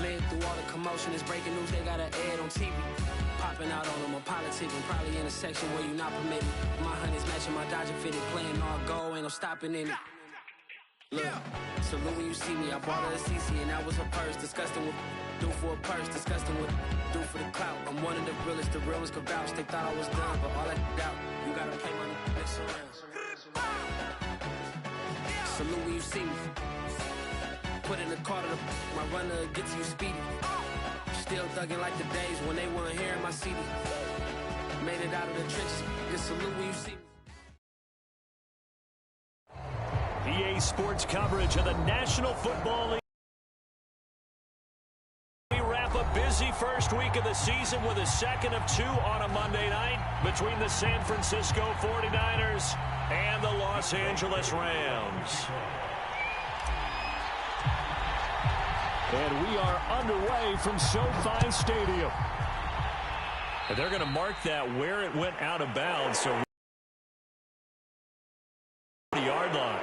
amid through all the commotion. It's breaking news, they got an ad on TV. Popping out on them, I'm politicking, probably in a section where you not permitted. My honey's matching my Dodger fitted, playing all goal, ain't no stopping in it. Look, salute when you see me, I bought her a CC and that was her purse. Disgusting with do for a purse, disgusting with do for the clout. I'm one of the realest could vouch. They thought I was done, but all that out, you gotta play my next around. Salute when you see me. Put in the car to my runner, get to you speedy. Still thugging like the days when they weren't hearing my CD. Made it out of the trenches. Just salute when you see me. EA Sports coverage of the National Football League. We wrap a busy first week of the season with a second of two on a Monday night between the San Francisco 49ers and the Los Angeles Rams. And we are underway from SoFi Stadium. And they're going to mark that where it went out of bounds. So, yard line.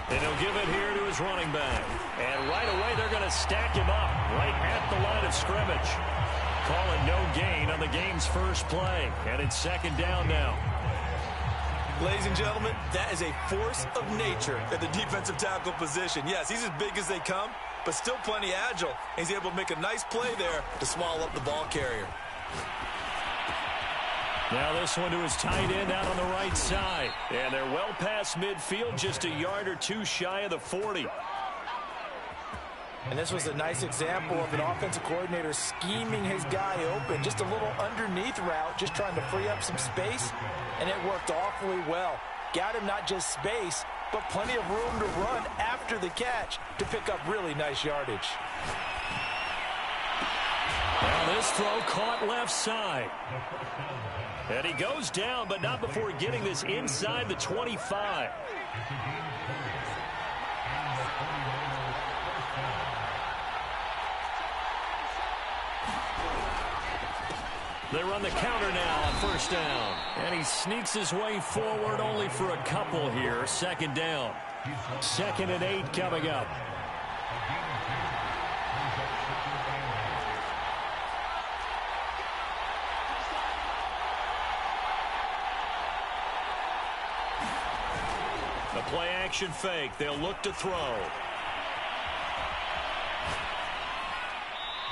And he'll give it here to his running back. And right away, they're going to stack him up right at the line of scrimmage. Call it no gain on the game's first play. And it's second down now. Ladies and gentlemen, that is a force of nature at the defensive tackle position. Yes, he's as big as they come, but still plenty agile. And he's able to make a nice play there to swallow up the ball carrier. Now this one to his tight end out on the right side. And they're well past midfield, just a yard or two shy of the 40. And this was a nice example of an offensive coordinator scheming his guy open. Just a little underneath route, just trying to free up some space. And it worked awfully well. Got him not just space, but plenty of room to run after the catch to pick up really nice yardage. Now this throw caught left side. And he goes down, but not before getting this inside the 25. They run the counter now on first down. And he sneaks his way forward only for a couple here. Second down. 2nd and 8 coming up. The play action fake. They'll look to throw.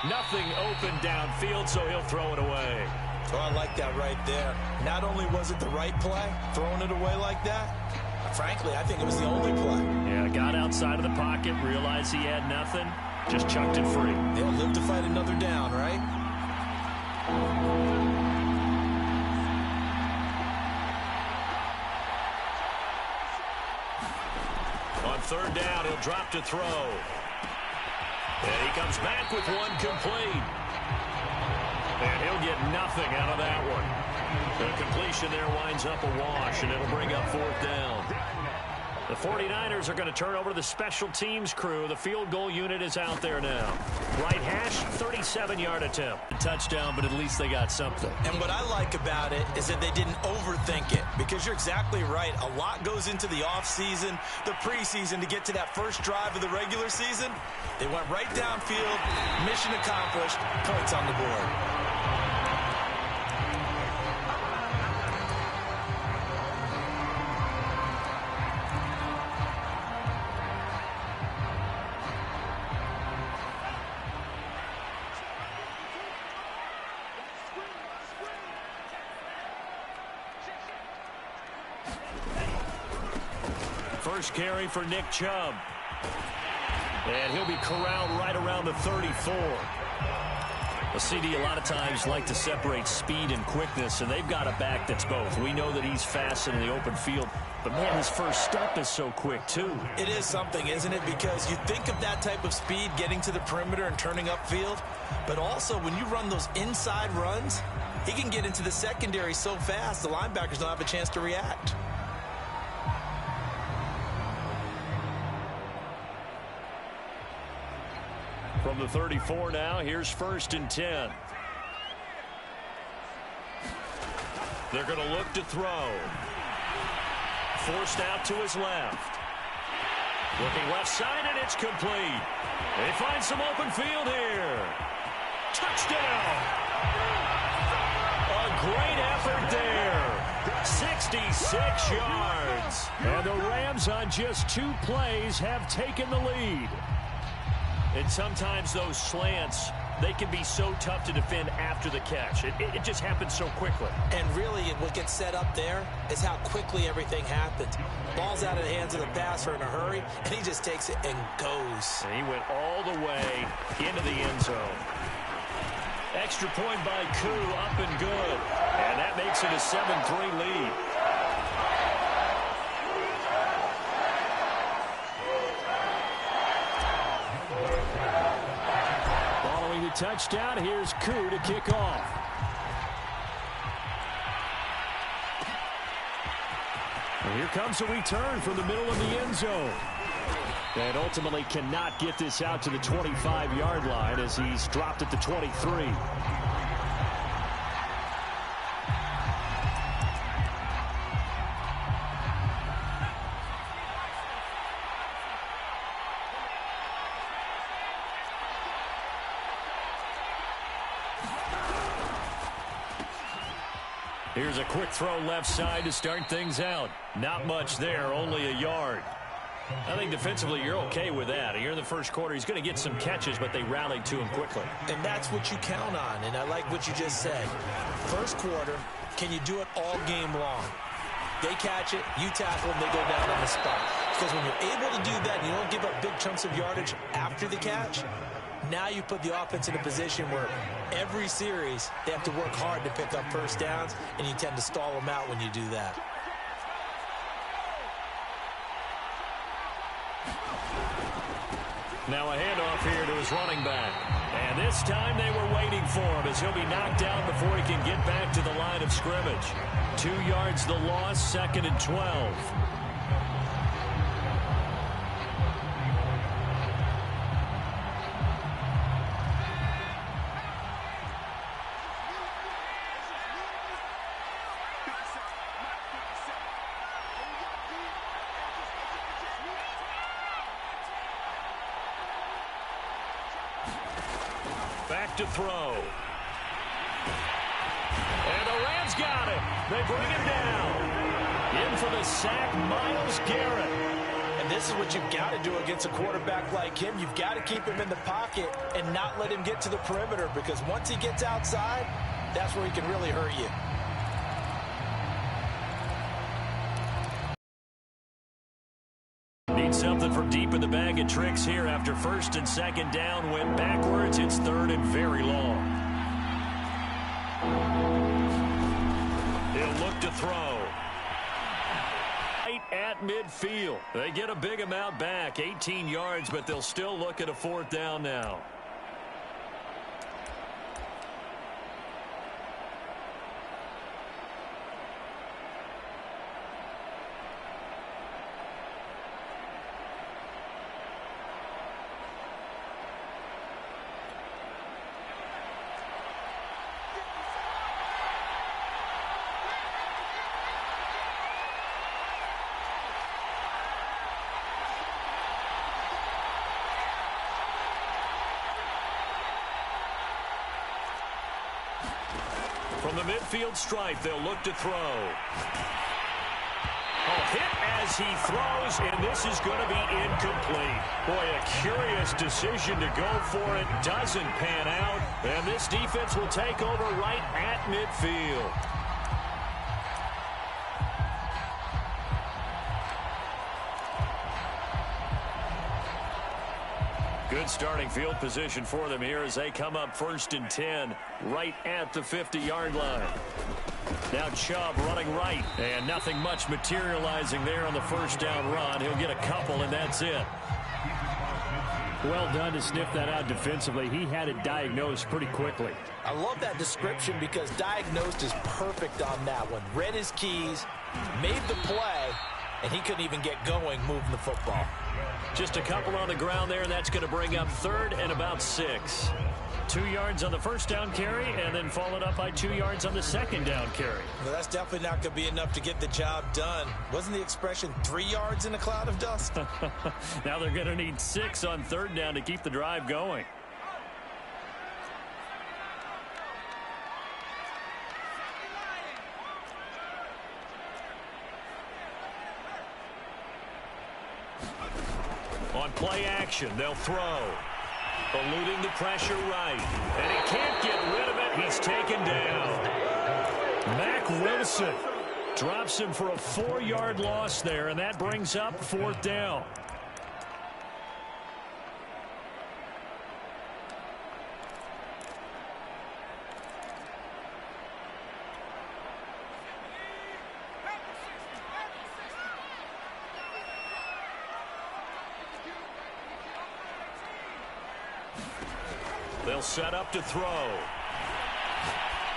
Nothing open downfield, so he'll throw it away. Oh, I like that right there. Not only was it the right play, throwing it away like that, frankly, I think it was the only play. Yeah, got outside of the pocket, realized he had nothing, just chucked it free. They'll live to fight another down, right? On third down, he'll drop to throw. And he comes back with one complete. And he'll get nothing out of that one. The completion there winds up a wash, and it'll bring up fourth down. The 49ers are going to turn over to the special teams crew. The field goal unit is out there now. Right hash, 37-yard attempt. Touchdown, but at least they got something. And what I like about it is that they didn't overthink it, because you're exactly right. A lot goes into the offseason, the preseason to get to that first drive of the regular season. They went right downfield, mission accomplished, points on the board. First carry for Nick Chubb. And he'll be corralled right around the 34. The CD a lot of times like to separate speed and quickness, and they've got a back that's both. We know that he's fast in the open field, but man, his first step is so quick too. It is something, isn't it? Because you think of that type of speed getting to the perimeter and turning upfield, but also when you run those inside runs, He can get into the secondary so fast, the linebackers don't have a chance to react. From the 34 now, here's 1st and 10. They're going to look to throw. Forced out to his left. Looking left side, and it's complete. They find some open field here. Touchdown! A great effort there. 66 yards. And the Rams on just 2 plays have taken the lead. And sometimes those slants, they can be so tough to defend after the catch. It just happens so quickly. And really, what gets set up there is how quickly everything happens. Ball's out of the hands of the passer in a hurry, and he just takes it and goes. And he went all the way into the end zone. Extra point by Koo, up and good. And that makes it a 7-3 lead. Following the touchdown, here's Koo to kick off. And here comes a return from the middle of the end zone. And ultimately cannot get this out to the 25-yard line as he's dropped at the 23. Here's a quick throw left side to start things out. Not much there, only a yard. I think defensively you're okay with that. Here in the first quarter, he's going to get some catches, but they rallied to him quickly. And that's what you count on, and I like what you just said. First quarter, can you do it all game long? They catch it, you tackle them, they go down on the spot. Because when you're able to do that and you don't give up big chunks of yardage after the catch, now you put the offense in a position where every series they have to work hard to pick up first downs, and you tend to stall them out when you do that. Now a handoff here to his running back. And this time they were waiting for him as he'll be knocked down before he can get back to the line of scrimmage. 2 yards the loss, 2nd and 12. Back to throw. And the Rams got him. They bring him down. In for the sack, Myles Garrett. And this is what you've got to do against a quarterback like him. You've got to keep him in the pocket and not let him get to the perimeter, because once he gets outside, that's where he can really hurt you. Something from deep in the bag of tricks here after 1st and 2nd down. Went backwards. It's 3rd and very long. He'll look to throw. Right at midfield. They get a big amount back. 18 yards, but they'll still look at a 4th down now. From the midfield stripe, they'll look to throw. A hit as he throws, and this is going to be incomplete. Boy, a curious decision to go for it. Doesn't pan out, and this defense will take over right at midfield. Good starting field position for them here as they come up 1st and 10 right at the 50-yard line. Now Chubb running right, and nothing much materializing there on the 1st down run. He'll get a couple, and that's it. Well done to sniff that out defensively. He had it diagnosed pretty quickly. I love that description because diagnosed is perfect on that one. Read his keys, made the play, and he couldn't even get going moving the football. Just a couple on the ground there, and that's going to bring up 3rd and about 6. 2 yards on the first down carry, and then followed up by 2 yards on the second down carry. Well, that's definitely not going to be enough to get the job done. Wasn't the expression 3 yards in a cloud of dust? Now they're going to need 6 on 3rd down to keep the drive going. On play action, they'll throw. Eluding the pressure right. And he can't get rid of it. He's taken down. Mack Wilson drops him for a 4-yard loss there, and that brings up 4th down. They'll set up to throw.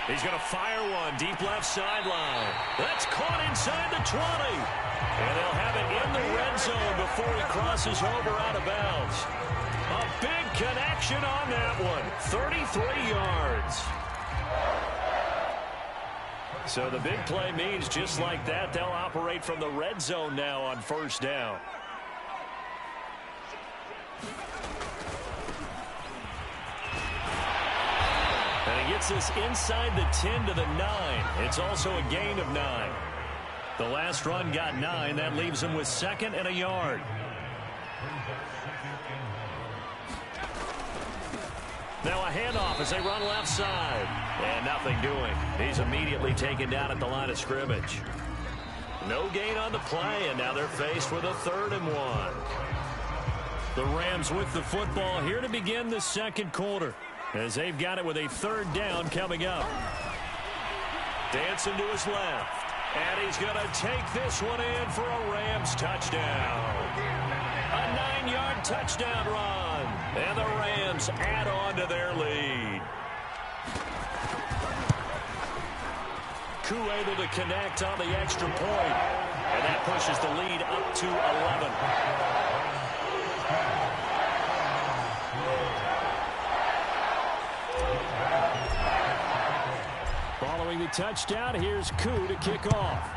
He's going to fire one deep left sideline. That's caught inside the 20. And they'll have it in the red zone before he crosses over out of bounds. A big connection on that one. 33 yards. So the big play means just like that, they'll operate from the red zone now on 1st down. And he gets this inside the 10 to the 9. It's also a gain of 9. The last run got 9. That leaves him with 2nd and a yard. Now a handoff as they run left side. And nothing doing. He's immediately taken down at the line of scrimmage. No gain on the play, and now they're faced with a 3rd and 1. The Rams with the football here to begin the second quarter, as they've got it with a 3rd down coming up. Dancing to his left. And he's going to take this one in for a Rams touchdown. A 9-yard touchdown run. And the Rams add on to their lead. Koo able to connect on the extra point. And that pushes the lead up to 11. Following the touchdown, here's Koo to kick off.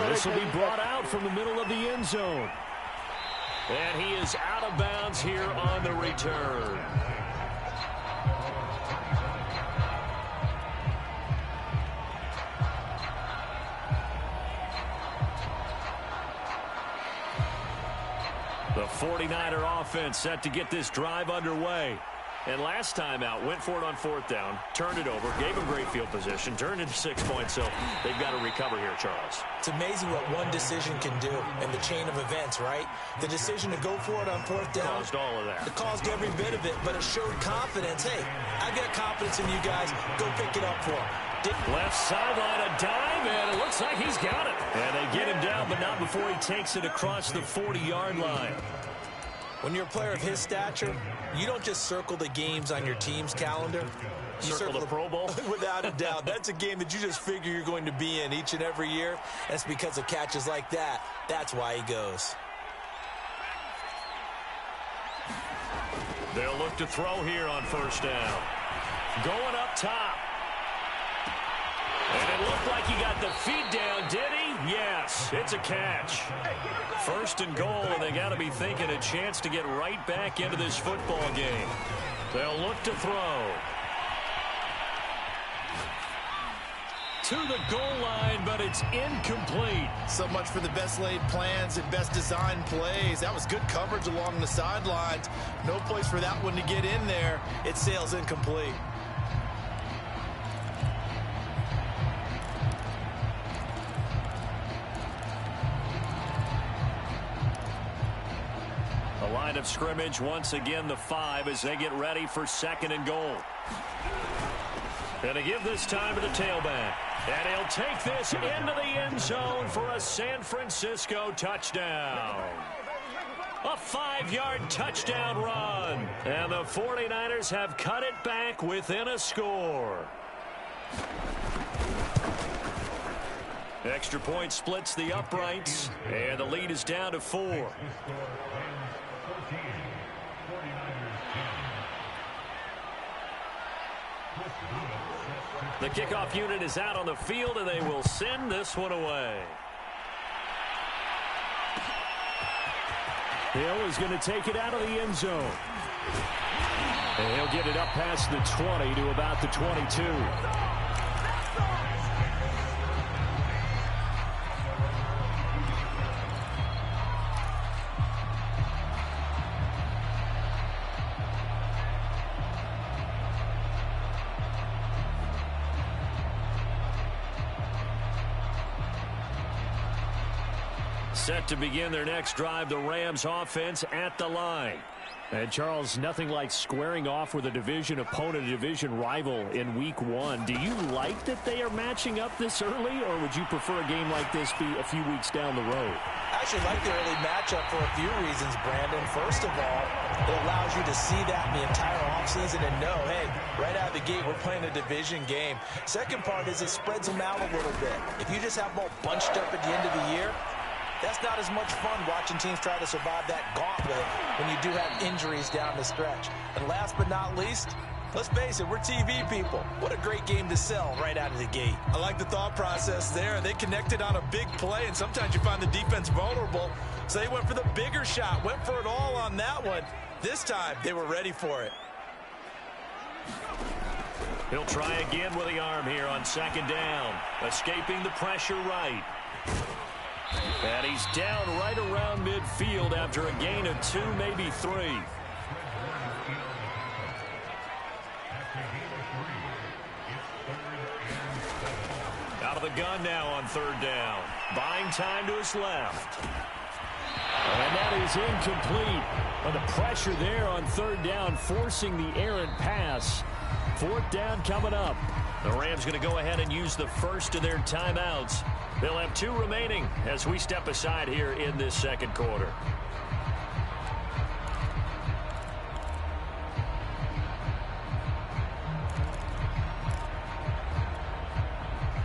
This will be brought out from the middle of the end zone. And he is out of bounds here on the return. The 49er offense set to get this drive underway. And last time out, went for it on 4th down, turned it over, gave them great field position, turned into 6 points, so they've got to recover here, Charles. It's amazing what one decision can do in the chain of events, right? The decision to go for it on 4th down. Caused all of that. It caused every bit of it, but it showed confidence. Hey, I've got confidence in you guys. Go pick it up for him. Left sideline, a dive, and it looks like he's got it. And they get him down, but not before he takes it across the 40-yard line. When you're a player of his stature, you don't just circle the games on your team's calendar. You circle the Pro Bowl? Without a doubt. That's a game that you just figure you're going to be in each and every year. That's because of catches like that. That's why he goes. They'll look to throw here on 1st down. Going up top. And it looked like he got the feet down, did he? Yes, it's a catch. 1st and goal, and they got to be thinking a chance to get right back into this football game. They'll look to throw. To the goal line, but it's incomplete. So much for the best laid plans and best designed plays. That was good coverage along the sidelines. No place for that one to get in there. It sails incomplete. The line of scrimmage, once again, the 5 as they get ready for 2nd and goal. And to give this time to the tailback. And he'll take this into the end zone for a San Francisco touchdown. A 5-yard touchdown run. And the 49ers have cut it back within a score. Extra point splits the uprights, and the lead is down to 4. The kickoff unit is out on the field, and they will send this one away. Hill is going to take it out of the end zone. And he'll get it up past the 20 to about the 22. Set to begin their next drive, the Rams offense at the line. And Charles, nothing like squaring off with a division opponent, a division rival in week 1. Do you like that they are matching up this early, or would you prefer a game like this be a few weeks down the road? I actually like the early matchup for a few reasons, Brandon. First of all, it allows you to see that in the entire offseason and know, hey, right out of the gate, we're playing a division game. Second part is it spreads them out a little bit. If you just have them all bunched up at the end of the year, that's not as much fun watching teams try to survive that gauntlet when you do have injuries down the stretch. And last but not least, let's face it, we're TV people. What a great game to sell right out of the gate. I like the thought process there. They connected on a big play, and sometimes you find the defense vulnerable. So they went for the bigger shot, went for it all on that one. This time, they were ready for it. He'll try again with the arm here on second down. Escaping the pressure right. And he's down right around midfield after a gain of 2, maybe 3. Out of the gun now on third down. Buying time to his left. And that is incomplete. But the pressure there on third down, forcing the errant pass. Fourth down coming up. The Rams going to go ahead and use the first of their timeouts. They'll have 2 remaining as we step aside here in this second quarter.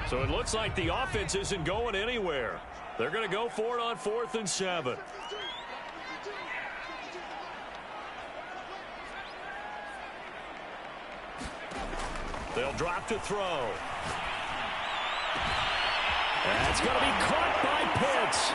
So it looks like the offense isn't going anywhere. They're going to go for it on 4th and 7. They'll drop to throw. That's going to be caught by Pitts.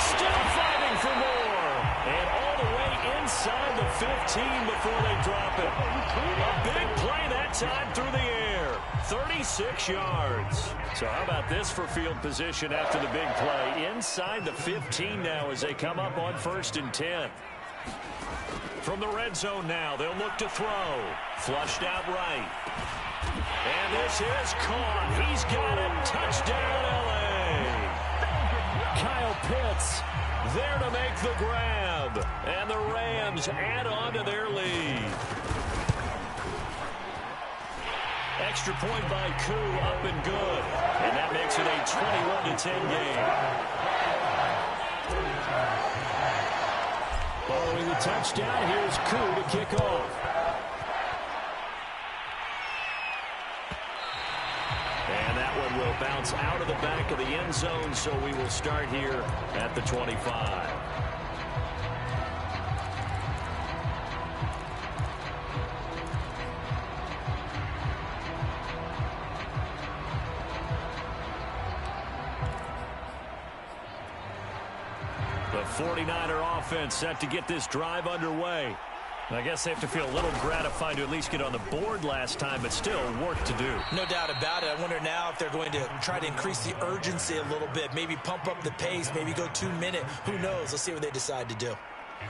Still fighting for more. And all the way inside the 15 before they drop it. A big play that time through the air. 36 yards. So how about this for field position after the big play? Inside the 15 now as they come up on 1st and 10. From the red zone now, they'll look to throw. Flushed out right. And this is caught. He's got it. Touchdown, L.A. Kyle Pitts there to make the grab. And the Rams add on to their lead. Extra point by Koo, up and good. And that makes it a 21-10 game. Following the touchdown, here's Koo to kick off. And that one will bounce out of the back of the end zone, so we will start here at the 25. The 49er offense set to get this drive underway. I guess they have to feel a little gratified to at least get on the board last time, but still work to do. No doubt about it. I wonder now if they're going to try to increase the urgency a little bit, maybe pump up the pace, maybe go 2-minute. Who knows? Let's see what they decide to do.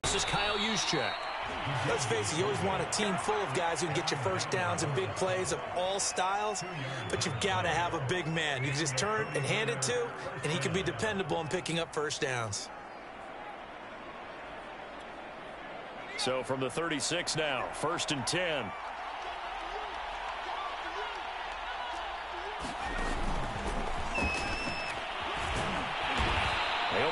This is Kyle Juszczyk. Let's face it, you always want a team full of guys who can get you first downs and big plays of all styles, but you've got to have a big man. You can just turn and hand it to, and he can be dependable in picking up first downs. So from the 36 now, 1st and 10.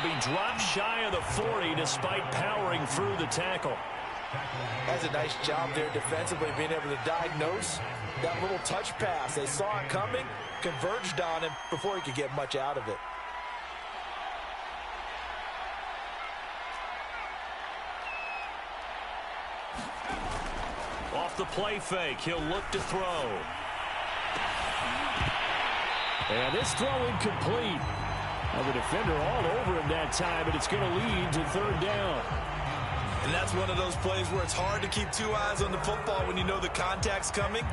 He'll be dropped shy of the 40 despite powering through the tackle. That's a nice job there defensively, being able to diagnose that little touch pass. They saw it coming, converged on him before he could get much out of it. Off the play fake, he'll look to throw. And this throw incomplete. Now the defender all over him that time, and it's going to lead to third down. And that's one of those plays where it's hard to keep two eyes on the football when you know the contact's coming,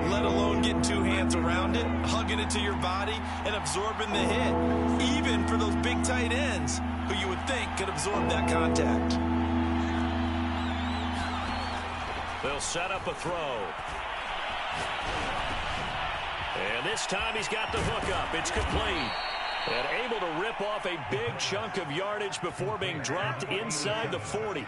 let alone getting two hands around it, hugging it to your body, and absorbing the hit, even for those big tight ends who you would think could absorb that contact. They'll set up a throw. And this time he's got the hook up. It's complete. And able to rip off a big chunk of yardage before being dropped inside the 40.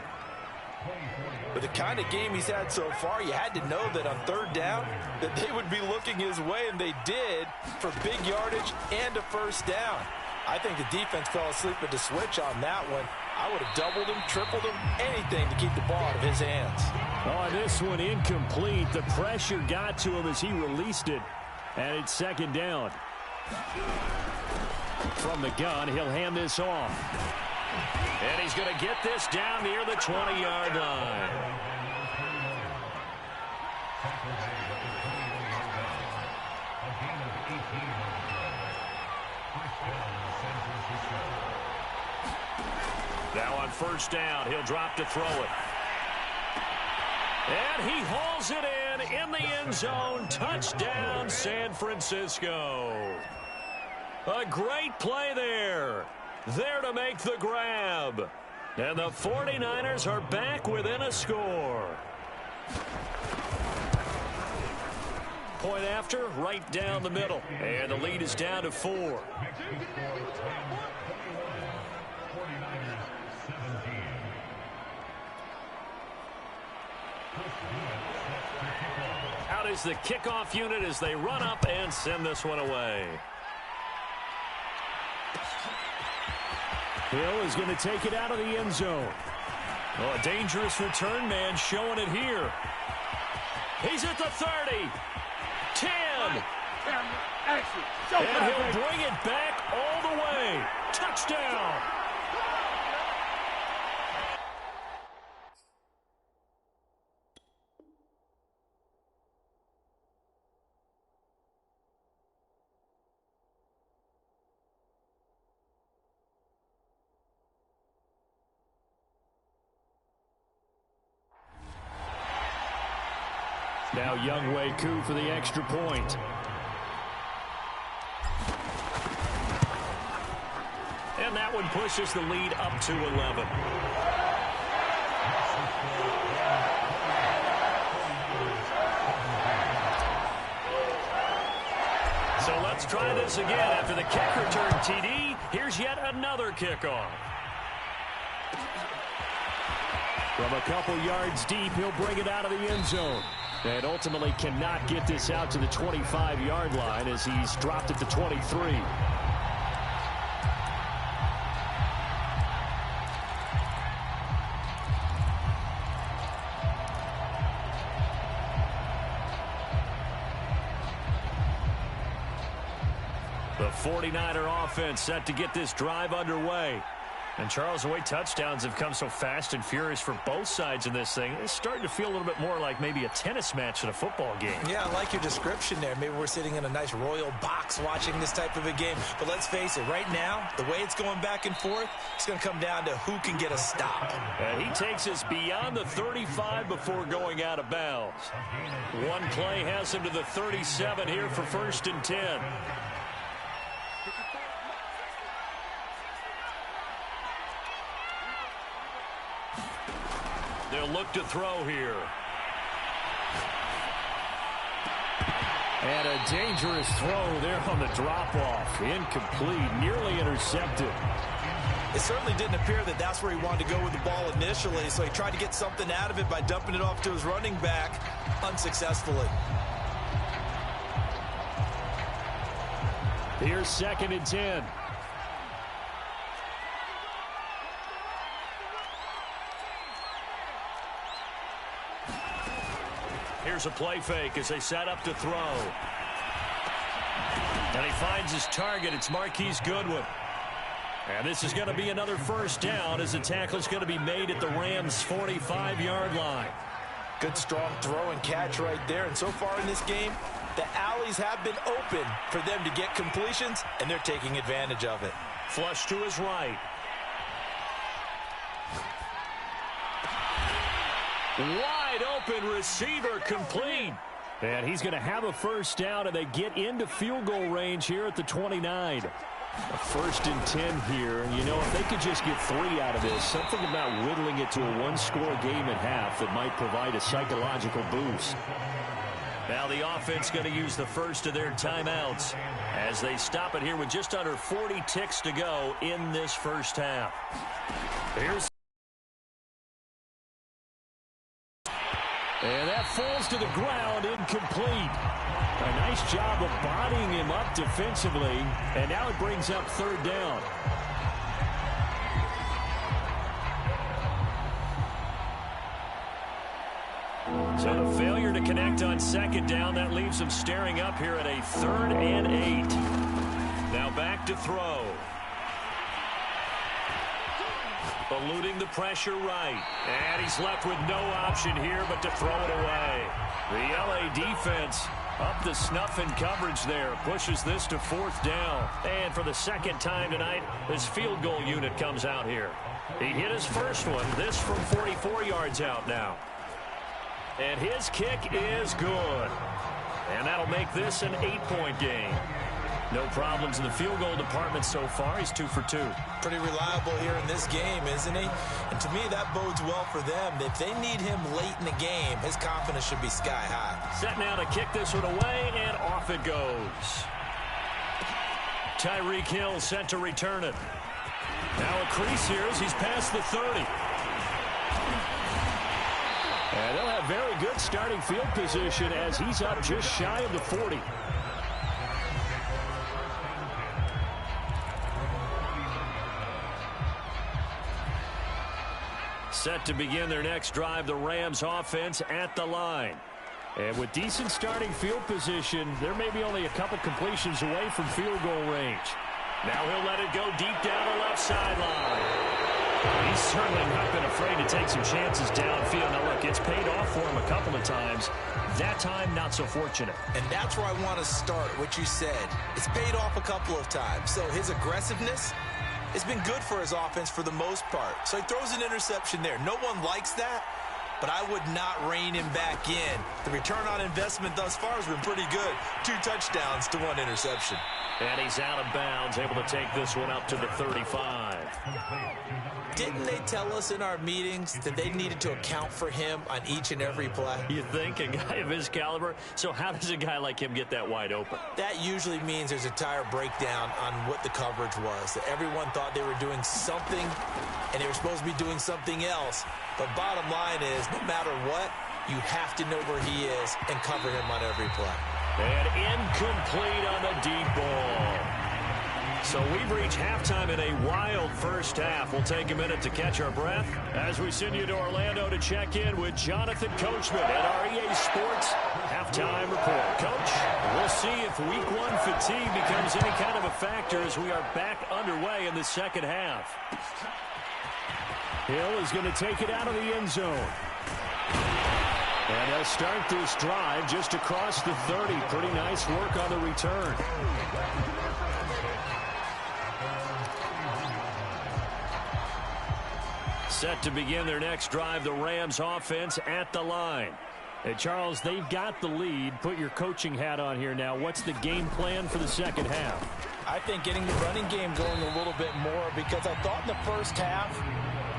With the kind of game he's had so far, you had to know that on third down that they would be looking his way, and they did, for big yardage and a first down. I think the defense fell asleep at the switch on that one. I would have doubled him, tripled him, anything to keep the ball out of his hands. Oh, this one incomplete. The pressure got to him as he released it. And it's second down. From the gun, he'll hand this off. And he's going to get this down near the 20-yard line. Now on first down, he'll drop to throw it. And he hauls it in the end zone. Touchdown, San Francisco. A great play there. There to make the grab. And the 49ers are back within a score. Point after, right down the middle. And the lead is down to 4. Out is the kickoff unit as they run up and send this one away. Hill is going to take it out of the end zone. Oh, a dangerous return man showing it here. He's at the 30. 10. And he'll bring it back all the way. Touchdown. Now Younghoe Koo for the extra point. And that one pushes the lead up to 11. So let's try this again. After the kick return TD, here's yet another kickoff. From a couple yards deep, he'll bring it out of the end zone. And ultimately cannot get this out to the 25-yard line as he's dropped it to 23. The 49er offense set to get this drive underway. And Charles, the way touchdowns have come so fast and furious for both sides in this thing, it's starting to feel a little bit more like maybe a tennis match in a football game. Yeah, I like your description there. Maybe we're sitting in a nice royal box watching this type of a game. But let's face it, right now, the way it's going back and forth, it's going to come down to who can get a stop. And he takes us beyond the 35 before going out of bounds. One play has him to the 37 here for 1st and 10. They'll look to throw here. And a dangerous throw there on the drop-off. Incomplete, nearly intercepted. It certainly didn't appear that that's where he wanted to go with the ball initially, so he tried to get something out of it by dumping it off to his running back unsuccessfully. Here's 2nd and 10. Here's a play fake as they set up to throw. And he finds his target. It's Marquise Goodwin. And this is going to be another first down as the tackle is going to be made at the Rams' 45-yard line. Good strong throw and catch right there. And so far in this game, the alleys have been open for them to get completions, and they're taking advantage of it. Flush to his right. Wide open receiver complete. And he's going to have a first down, and they get into field goal range here at the 29. A 1st and 10 here. You know, if they could just get 3 out of this, something about whittling it to a one-score game at half that might provide a psychological boost. Now the offense going to use the first of their timeouts as they stop it here with just under 40 ticks to go in this first half. Here's and that falls to the ground, incomplete. A nice job of bodying him up defensively, and now it brings up 3rd down. So the failure to connect on 2nd down, that leaves them staring up here at a 3rd and 8. Now back to throw. Eluding the pressure right. And he's left with no option here but to throw it away. The LA defense up the snuff in coverage there. Pushes this to 4th down. And for the 2nd time tonight, this field goal unit comes out here. He hit his first one. This from 44 yards out now. And his kick is good. And that'll make this an 8-point game. No problems in the field goal department so far. He's 2 for 2. Pretty reliable here in this game, isn't he? And to me, that bodes well for them. If they need him late in the game, his confidence should be sky high. Set now to kick this one away, and off it goes. Tyreek Hill set to return it. Now a crease here as he's past the 30. And they'll have very good starting field position as he's up just shy of the 40. Set to begin their next drive, the Rams offense at the line. And with decent starting field position, there may be only a couple completions away from field goal range. Now he'll let it go deep down the left sideline. He's certainly not been afraid to take some chances downfield. Now look, it's paid off for him a couple of times. That time, not so fortunate. And that's where I want to start, what you said. It's paid off a couple of times. So his aggressiveness, it's been good for his offense for the most part. So he throws an interception there. No one likes that, but I would not rein him back in. The return on investment thus far has been pretty good. 2 touchdowns to 1 interception. And he's out of bounds, able to take this one up to the 35. Didn't they tell us in our meetings that they needed to account for him on each and every play? You think, a guy of his caliber? So how does a guy like him get that wide open? That usually means there's a tire breakdown on what the coverage was. That everyone thought they were doing something, and they were supposed to be doing something else. But bottom line is, no matter what, you have to know where he is and cover him on every play. And incomplete on the deep ball. So we've reached halftime in a wild first half. We'll take a minute to catch our breath as we send you to Orlando to check in with Jonathan Coachman at our EA Sports Halftime Report. Coach, we'll see if Week 1 fatigue becomes any kind of a factor as we are back underway in the second half. Hill is going to take it out of the end zone. And they'll start this drive just across the 30. Pretty nice work on the return. Set to begin their next drive, the Rams offense at the line. Hey, Charles, they've got the lead. Put your coaching hat on here now. What's the game plan for the second half? I think getting the running game going a little bit more, because I thought in the first half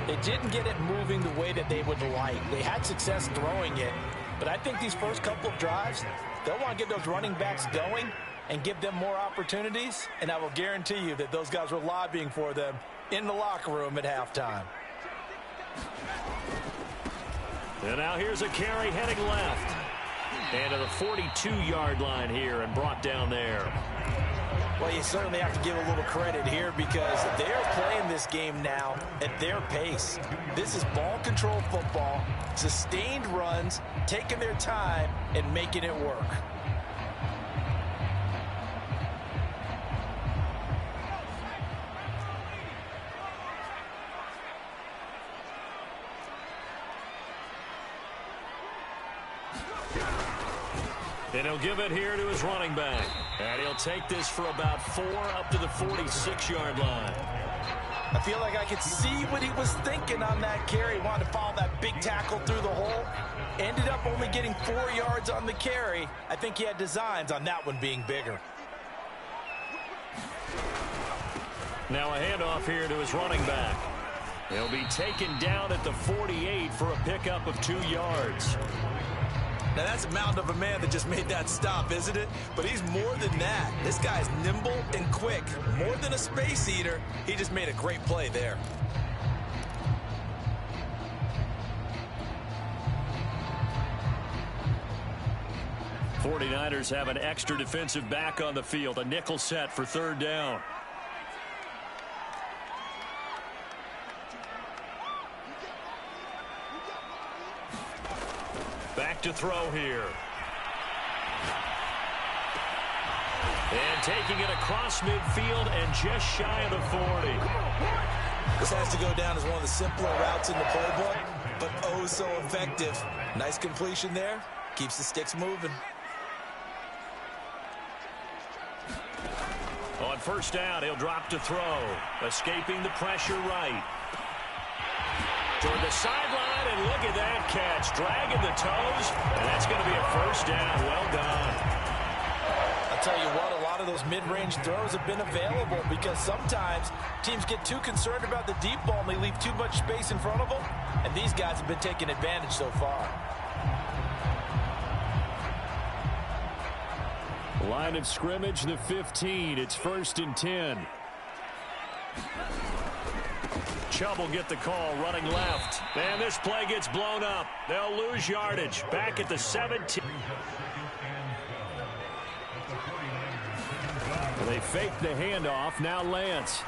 they didn't get it moving the way that they would like. They had success throwing it, but I think these first couple of drives, they'll want to get those running backs going and give them more opportunities, and I will guarantee you that those guys were lobbying for them in the locker room at halftime. And now here's a carry heading left. And to the 42-yard line here and brought down there. Well, you certainly have to give a little credit here because they're playing this game now at their pace. This is ball control football, sustained runs, taking their time and making it work. And he'll give it here to his running back. And he'll take this for about 4 up to the 46-yard line. I feel like I could see what he was thinking on that carry. Wanted to follow that big tackle through the hole. Ended up only getting 4 yards on the carry. I think he had designs on that one being bigger. Now a handoff here to his running back. He'll be taken down at the 48 for a pickup of 2 yards. Now, that's a mountain of a man that just made that stop, isn't it? But he's more than that. This guy's nimble and quick. More than a space eater, he just made a great play there. '49ers have an extra defensive back on the field. A nickel set for 3rd down. Back to throw here. And taking it across midfield and just shy of the 40. This has to go down as one of the simpler routes in the playbook, but oh so effective. Nice completion there. Keeps the sticks moving. On 1st down, he'll drop to throw. Escaping the pressure right. Toward the sideline, and look at that catch. Dragging the toes, and that's going to be a 1st down. Well done. I'll tell you what, a lot of those mid-range throws have been available because sometimes teams get too concerned about the deep ball and they leave too much space in front of them, and these guys have been taking advantage so far. Line of scrimmage, the 15. It's 1st and 10. Chubb will get the call, running left. And this play gets blown up. They'll lose yardage. Back at the 17. They fake the handoff. Now Lance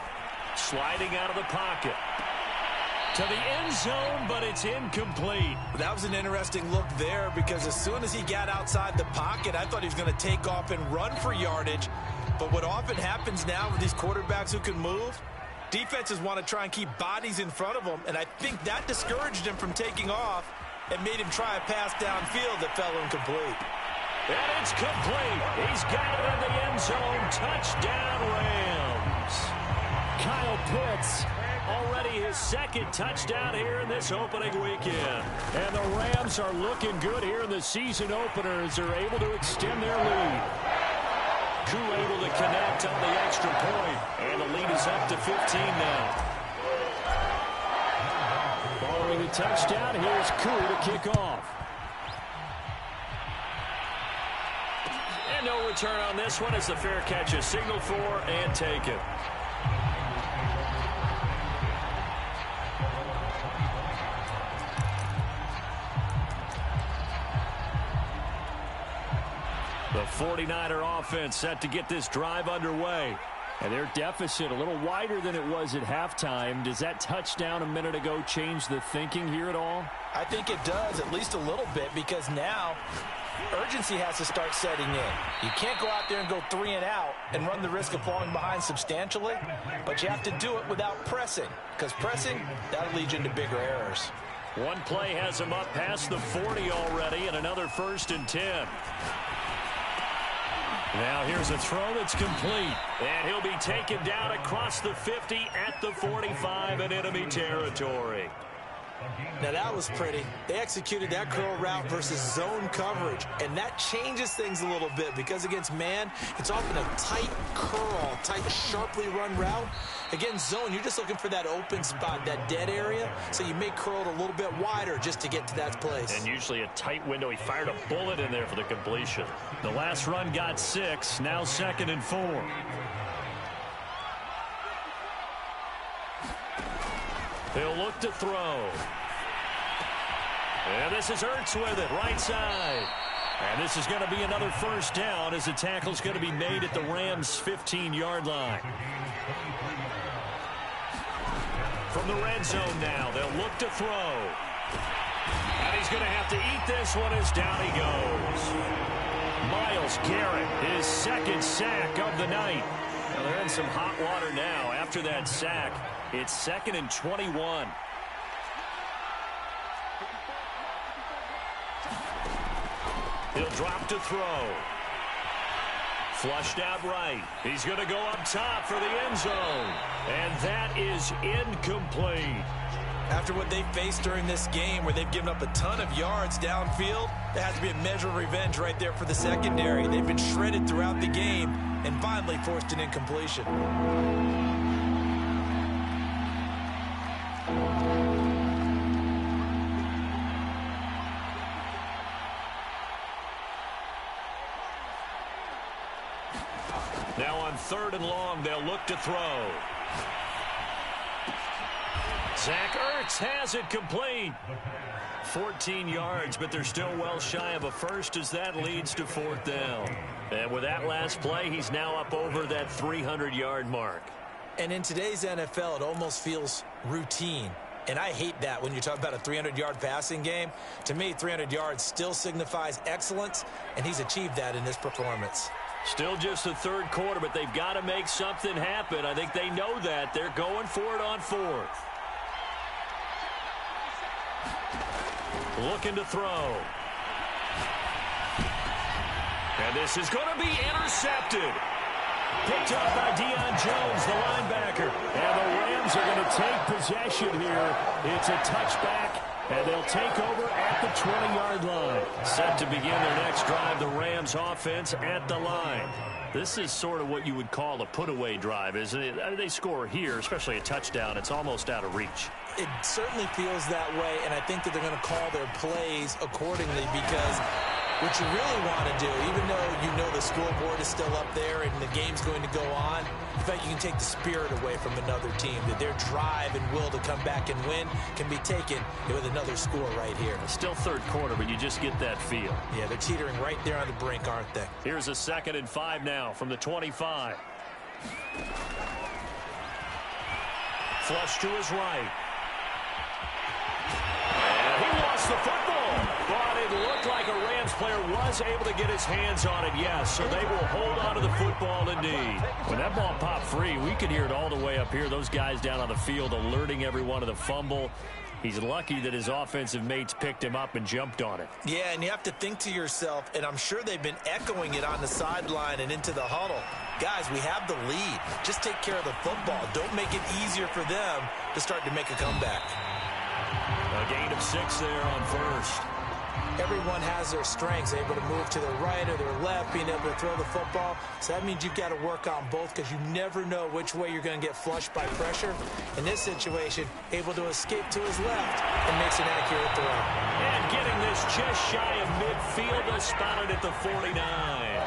sliding out of the pocket to the end zone, but it's incomplete. That was an interesting look there because as soon as he got outside the pocket, I thought he was going to take off and run for yardage. But what often happens now with these quarterbacks who can move, defenses want to try and keep bodies in front of them, and I think that discouraged him from taking off and made him try a pass downfield that fell incomplete. And it's complete. He's got it in the end zone. Touchdown, Rams. Kyle Pitts, already his 2nd touchdown here in this opening weekend. And the Rams are looking good here in the season opener as they're able to extend their lead. Koo able to connect on the extra point, and the lead is up to 15 now. Following the touchdown, here's Koo to kick off. And no return on this one as the fair catch is signaled for and taken. The 49er offense set to get this drive underway. And their deficit a little wider than it was at halftime. Does that touchdown a minute ago change the thinking here at all? I think it does, at least a little bit, because now urgency has to start setting in. You can't go out there and go 3 and out and run the risk of falling behind substantially, but you have to do it without pressing, because pressing, that'll lead you into bigger errors. One play has him up past the 40 already, and another 1st and 10. Now here's a throw that's complete, and he'll be taken down across the 50 at the 45 in enemy territory. Now that was pretty. They executed that curl route versus zone coverage, and that changes things a little bit because against man, it's often a tight curl, tight, sharply run route. Against zone, you're just looking for that open spot, that dead area, so you may curl it a little bit wider just to get to that place. And usually a tight window. He fired a bullet in there for the completion. The last run got 6, now 2nd and 4. He'll look to throw. And this is Ertz with it, right side. And this is going to be another first down as the tackle's going to be made at the Rams' 15-yard line. From the red zone now, they'll look to throw. And he's going to have to eat this one as down he goes. Myles Garrett, his second sack of the night. Now they're in some hot water now. After that sack, it's 2nd and 21. He'll drop to throw. Flushed out right. He's going to go up top for the end zone. And that is incomplete. After what they faced during this game where they've given up a ton of yards downfield, there has to be a measure of revenge right there for the secondary. They've been shredded throughout the game and finally forced an incompletion. Now on 3rd and long, they'll look to throw. Zach Ertz has it complete. 14 yards, but they're still well shy of a first as that leads to 4th down. And with that last play, he's now up over that 300-yard mark. And in today's NFL, it almost feels routine. And I hate that when you talk about a 300-yard passing game. To me, 300 yards still signifies excellence, and he's achieved that in this performance. Still just the 3rd quarter, but they've got to make something happen. I think they know that. They're going for it on 4th. Looking to throw. And this is going to be intercepted. Picked up by Deion Jones, the linebacker. And the Rams are going to take possession here. It's a touchback, and they'll take over at the 20-yard line. Set to begin their next drive, the Rams offense at the line. This is sort of what you would call a put-away drive, isn't it? I mean, they score here, especially a touchdown. It's almost out of reach. It certainly feels that way, and I think that they're going to call their plays accordingly because what you really want to do, even though you know the scoreboard is still up there and the game's going to go on, in fact, you can take the spirit away from another team, that their drive and will to come back and win can be taken with another score right here. It's still 3rd quarter, but you just get that feel. Yeah, they're teetering right there on the brink, aren't they? Here's a 2nd and 5 now from the 25. Flush to his right. And he lost the football, but it looked like a Rams player was able to get his hands on it, yes, so they will hold on to the football indeed. When that ball popped free, we could hear it all the way up here. Those guys down on the field alerting everyone to the fumble. He's lucky that his offensive mates picked him up and jumped on it. Yeah, and you have to think to yourself, and I'm sure they've been echoing it on the sideline and into the huddle. Guys, we have the lead. Just take care of the football. Don't make it easier for them to start to make a comeback. A gain of 6 there on 1st. Everyone has their strengths, able to move to their right or their left, being able to throw the football. So that means you've got to work on both because you never know which way you're going to get flushed by pressure. In this situation, able to escape to his left and makes an accurate throw. And getting this just shy of midfield, spotted at the 49.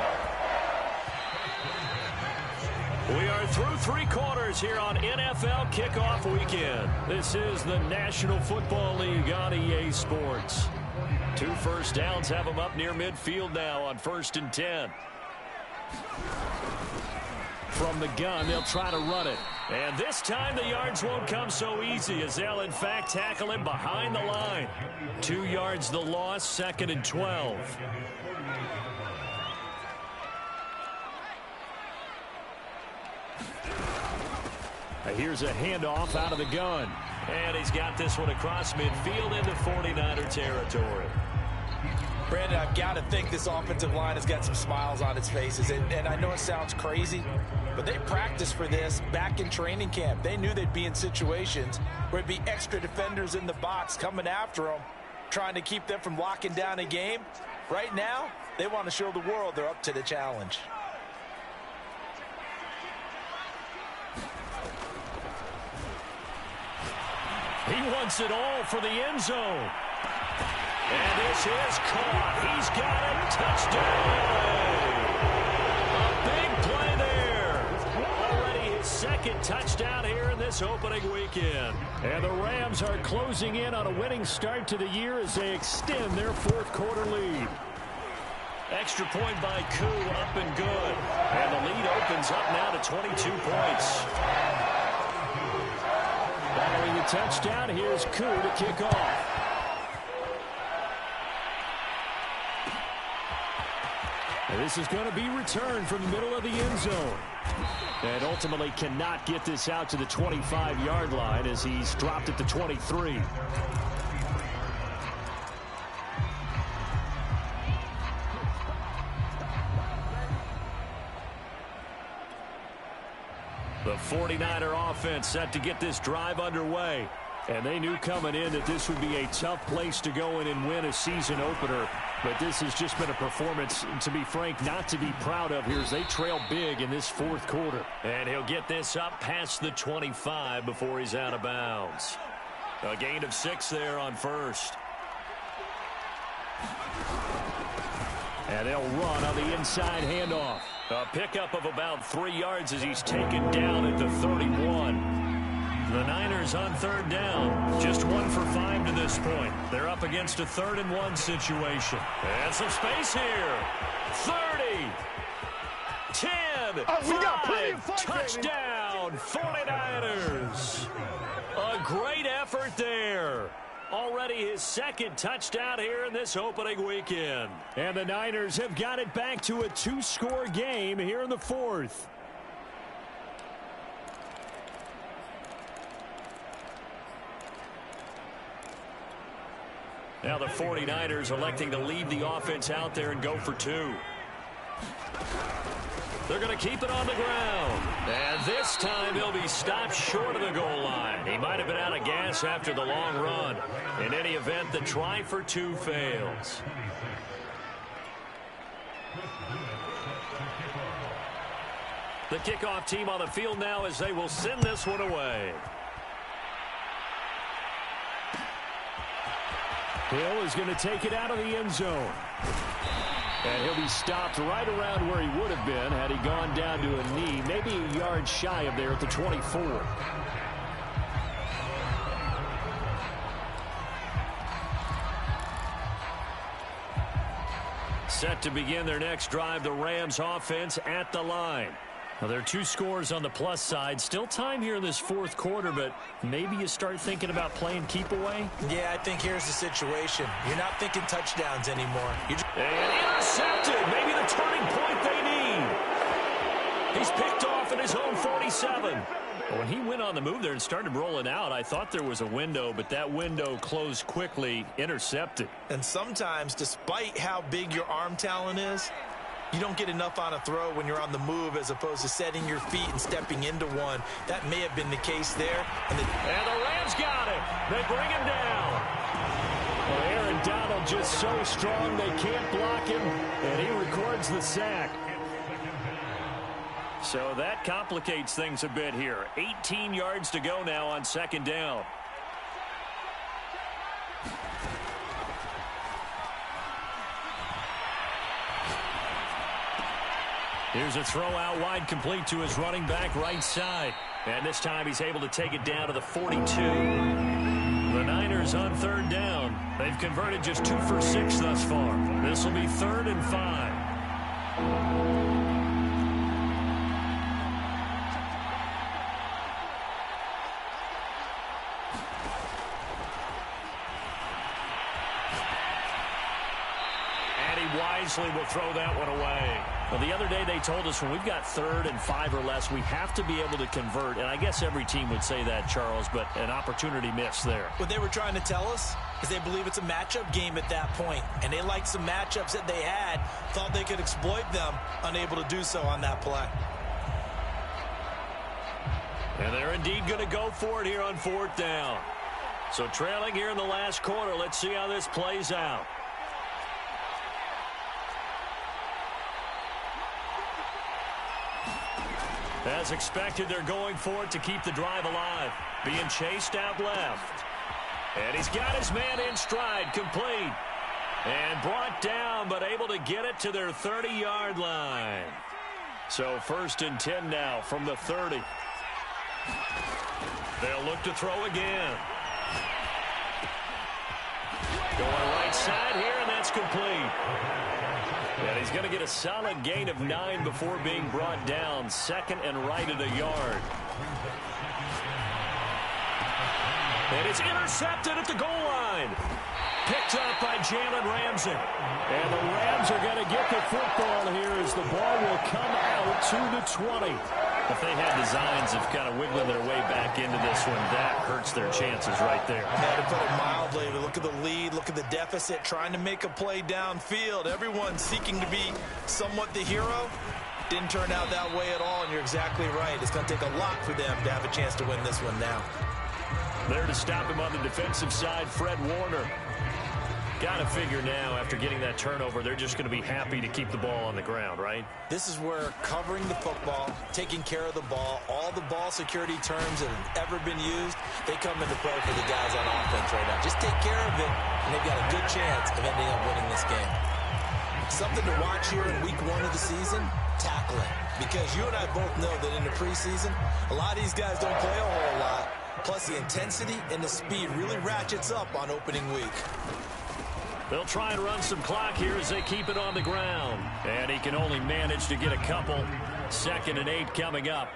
We are through 3 quarters here on NFL Kickoff Weekend. This is the National Football League on EA Sports. 2 first downs have them up near midfield now on 1st and 10. From the gun, they'll try to run it. And this time the yards won't come so easy as they'll in fact tackle him behind the line. 2 yards the loss, 2nd and 12. Here's a handoff out of the gun. And he's got this one across midfield into 49er territory. Brandon, I've got to think this offensive line has got some smiles on its faces. And I know it sounds crazy, but they practiced for this back in training camp. They knew they'd be in situations where it'd be extra defenders in the box coming after them, trying to keep them from locking down a game. Right now, they want to show the world they're up to the challenge. He wants it all for the end zone. And this is caught. He's got it. Touchdown. A big play there. Already his 2nd touchdown here in this opening weekend. And the Rams are closing in on a winning start to the year as they extend their 4th quarter lead. Extra point by Koo, up and good. And the lead opens up now to 22 points. Following the touchdown, here's Koo to kick off. And this is going to be returned from the middle of the end zone. And ultimately cannot get this out to the 25-yard line as he's dropped at the 23. The 49er offense set to get this drive underway. And they knew coming in that this would be a tough place to go in and win a season opener. But this has just been a performance, to be frank, not to be proud of here as they trail big in this fourth quarter. And he'll get this up past the 25 before he's out of bounds. A gain of 6 there on first. And they'll run on the inside handoff. A pickup of about 3 yards as he's taken down at the 31. The Niners on third down. Just 1 for 5 to this point. They're up against a 3rd and 1 situation. And some space here. 30. 10. We got plenty of fun, touchdown, 49ers. A great effort there. Already his 2nd touchdown here in this opening weekend. And the Niners have got it back to a 2-score game here in the 4th. Now the 49ers electing to leave the offense out there and go for 2. They're going to keep it on the ground. And this time he'll be stopped short of the goal line. He might have been out of gas after the long run. In any event, the try for 2 fails. The kickoff team on the field now as they will send this one away. Hill is going to take it out of the end zone. And he'll be stopped right around where he would have been had he gone down to a knee, maybe a yard shy of there at the 24. Set to begin their next drive, the Rams offense at the line. Well, there are 2 scores on the plus side. Still time here in this 4th quarter, but maybe you start thinking about playing keep away? Yeah, I think here's the situation. You're not thinking touchdowns anymore. And intercepted. Maybe the turning point they need. He's picked off at his own 47. When he went on the move there and started rolling out, I thought there was a window, but that window closed quickly, intercepted. And sometimes, despite how big your arm talent is, you don't get enough on a throw when you're on the move as opposed to setting your feet and stepping into one. That may have been the case there. And the Rams got it. They bring him down. Well, Aaron Donald just so strong they can't block him, and he records the sack. So that complicates things a bit here. 18 yards to go now on 2nd down. Here's a throw out wide, complete to his running back right side. And this time he's able to take it down to the 42. The Niners on 3rd down. They've converted just 2 for 6 thus far. This will be 3rd and 5. Wisely will throw that one away. Well, the other day they told us when we've got 3rd and 5 or less, we have to be able to convert. And I guess every team would say that, Charles, but an opportunity missed there. What they were trying to tell us is they believe it's a matchup game at that point. And they liked some matchups that they had, thought they could exploit them, unable to do so on that play. And they're indeed going to go for it here on 4th down. So trailing here in the last quarter, let's see how this plays out. As expected, they're going for it to keep the drive alive. Being chased out left. And he's got his man in stride, complete. And brought down, but able to get it to their 30-yard line. So 1st and 10 now from the 30. They'll look to throw again. Going right side here, and that's complete. And he's going to get a solid gain of 9 before being brought down. Second and right at a yard. And it's intercepted at the goal line. Picked up by Jalen Ramsey. And the Rams are going to get the football here as the ball will come out to the 20. If they had designs of kind of wiggling their way back into this one, that hurts their chances right there. Yeah, to put it mildly, look at the lead, look at the deficit, trying to make a play downfield. Everyone seeking to be somewhat the hero. Didn't turn out that way at all, and you're exactly right. It's going to take a lot for them to have a chance to win this one now. There to stop him on the defensive side, Fred Warner. Got to figure now, after getting that turnover, they're just going to be happy to keep the ball on the ground, right? This is where covering the football, taking care of the ball, all the ball security terms that have ever been used, they come into play for the guys on offense right now. Just take care of it, and they've got a good chance of ending up winning this game. Something to watch here in week 1 of the season, tackling. Because you and I both know that in the preseason, a lot of these guys don't play a whole lot. Plus, the intensity and the speed really ratchets up on opening week. They'll try and run some clock here as they keep it on the ground. And he can only manage to get a couple. 2nd and 8 coming up.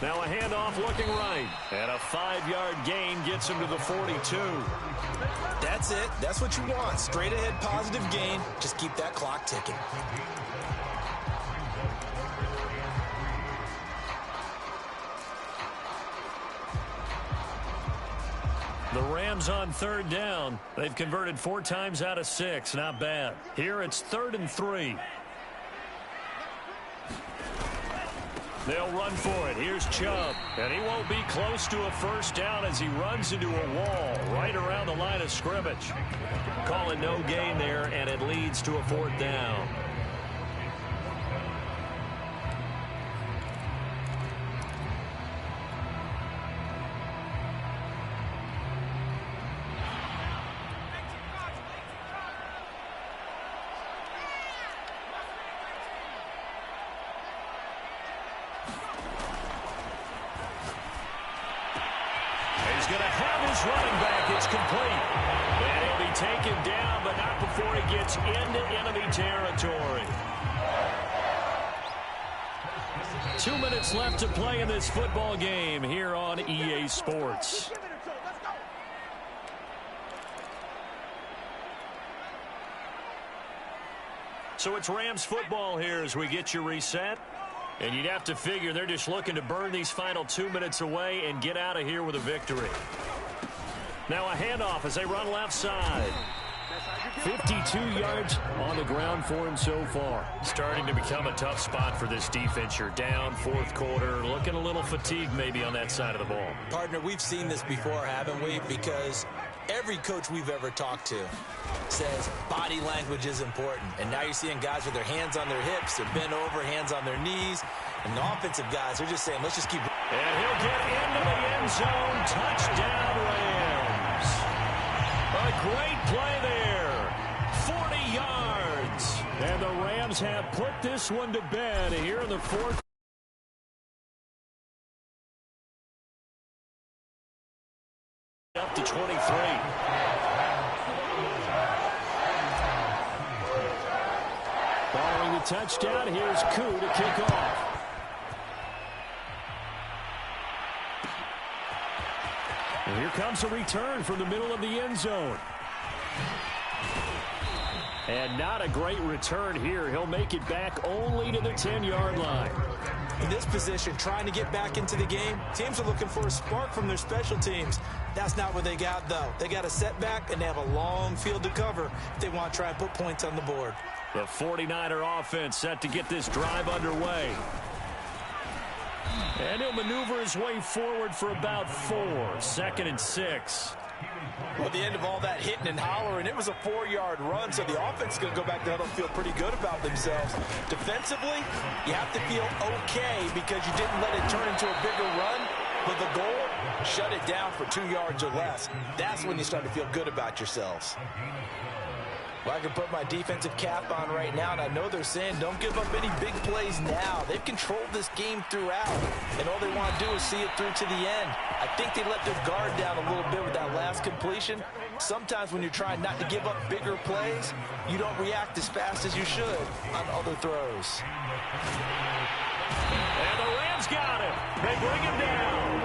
Now a handoff looking right. And a 5-yard gain gets him to the 42. That's it. That's what you want. Straight ahead positive gain. Just keep that clock ticking. The Rams on 3rd down. They've converted 4 times out of 6. Not bad. Here it's 3rd and 3. They'll run for it. Here's Chubb. And he won't be close to a first down as he runs into a wall right around the line of scrimmage. Call it no gain there, and it leads to a 4th down. He's going to have his running back. It's complete. And he'll be taken down, but not before he gets into enemy territory. 2 minutes left to play in this football game here on EA Sports. So it's Rams football here as we get you reset. And you'd have to figure they're just looking to burn these final 2 minutes away and get out of here with a victory. Now a handoff as they run left side. 52 yards on the ground for him so far. Starting to become a tough spot for this defense. You're down 4th quarter, looking a little fatigued maybe on that side of the ball. Partner, we've seen this before, haven't we? Because every coach we've ever talked to says body language is important. And now you're seeing guys with their hands on their hips, they're bent over, hands on their knees. And the offensive guys are just saying, let's just keep. And he'll get into the end zone. Touchdown, Rams. A great play there. 40 yards. And the Rams have put this one to bed here in the 4th. Up to 23. Following the touchdown, here's Koo to kick off. And here comes a return from the middle of the end zone. And not a great return here. He'll make it back only to the 10-yard line. In this position, trying to get back into the game, teams are looking for a spark from their special teams. That's not what they got, though. They got a setback, and they have a long field to cover if they want to try and put points on the board. The 49er offense set to get this drive underway. And he'll maneuver his way forward for about 4. 2nd and 6. Well, at the end of all that hitting and hollering, it was a 4-yard run, so the offense is going to go back there and feel pretty good about themselves. Defensively, you have to feel okay because you didn't let it turn into a bigger run, but the goal, shut it down for 2 yards or less. That's when you start to feel good about yourselves. Well, I can put my defensive cap on right now, and I know they're saying don't give up any big plays now. They've controlled this game throughout, and all they want to do is see it through to the end. I think they let their guard down a little bit with that last completion. Sometimes when you're trying not to give up bigger plays, you don't react as fast as you should on other throws. And the Rams got him. They bring him down.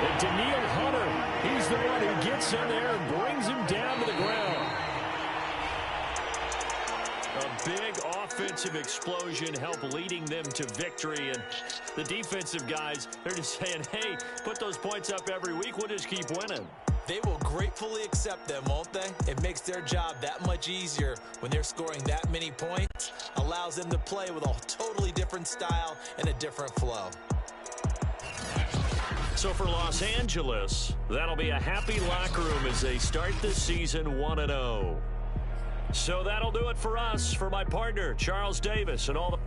And Danielle Hunter, he's the one who gets in there and brings him down to the ground. A big offensive explosion helped leading them to victory. And the defensive guys, they're just saying, hey, put those points up every week. We'll just keep winning. They will gratefully accept them, won't they? It makes their job that much easier when they're scoring that many points. Allows them to play with a totally different style and a different flow. So for Los Angeles, that'll be a happy locker room as they start this season 1-0. So that'll do it for us. For my partner, Charles Davis, and all the